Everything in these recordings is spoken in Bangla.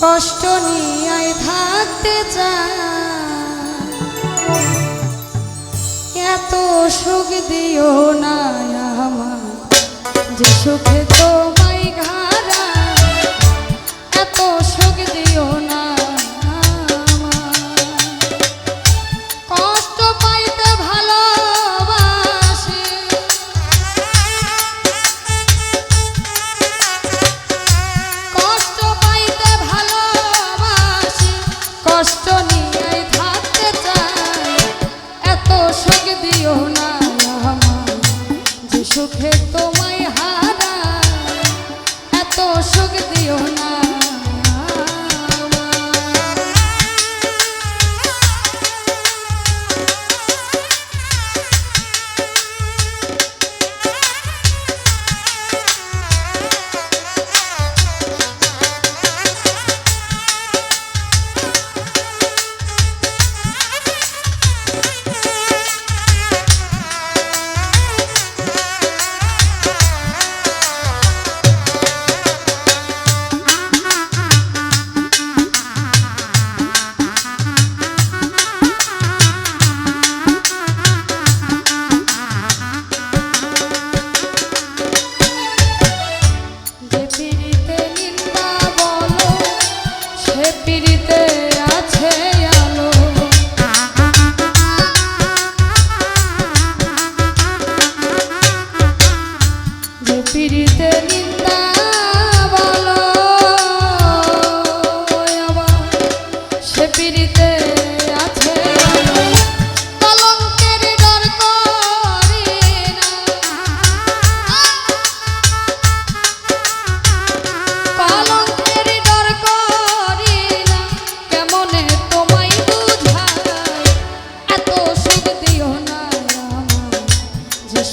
কষ্ট নিয়ে থাকতে চাই, এত সুখ দিও না আমার, যে সুখে তোমায় ঘাড়া, এত সুখ দিও না আমার। কষ্ট পাইতে ভালোবাসি, কষ্ট পাইতে ভালোবাসি, কষ্ট নিয়ে থাকতে চাই, এত সুখ দিও না আমার, যে সুখে তোমায় হারা, এত সুখ দিও না।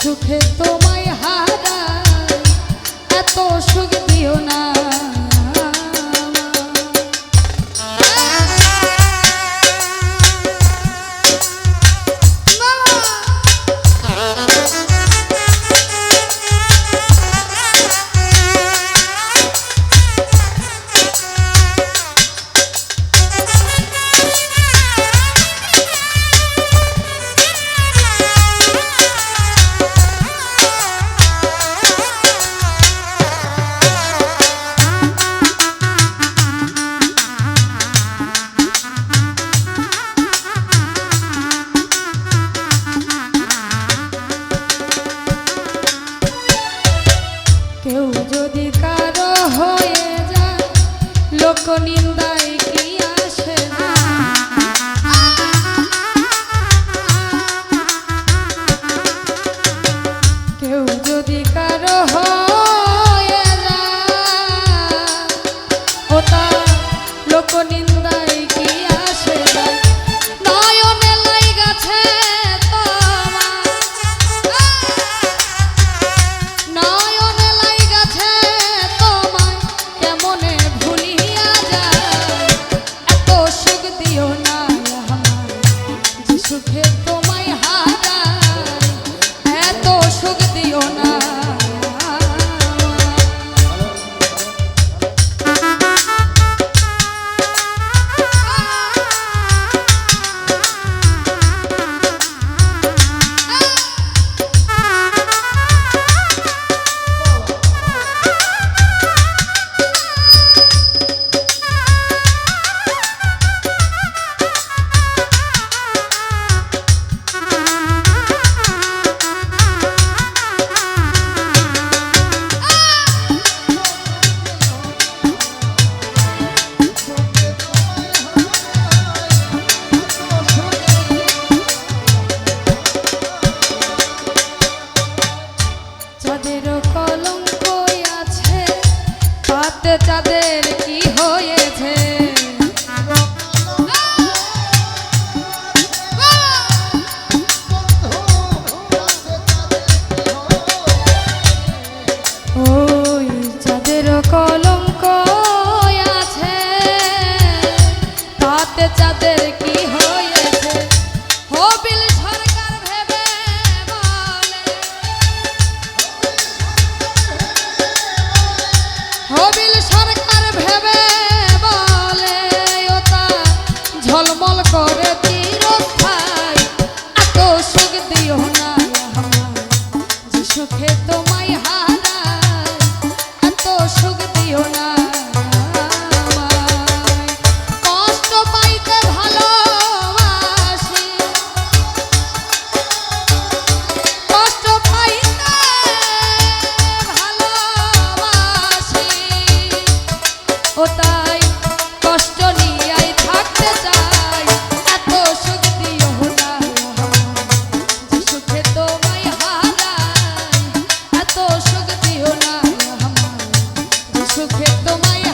সুখে তোমায় হারা, এত সুখ দিও না। কেউ যদি কারো হয়ে যায়, লোক নিন্দায় কি আসে না, কেউ যদি কারো হয়ে যায়, ও তার লোক নিন্দায় কি আসে না। নয়নে লাইগাছে সুখে তোমায় হারা, এত সুখ দিও না। চাঁদের কি হয়েছে, ওই চাঁদের কলঙ্ক আছে, তাতে চাঁদের কি হয়েছে। হবিল সরকার ভেবে বলে, হবিল সরকার ভেবে ও তাই কষ্ট নিয়েই থাকতে চাই, এত সুখ দিও না যে সুখে তোমায় হারাই, এত সুখ দিও না যে সুখে তোমায়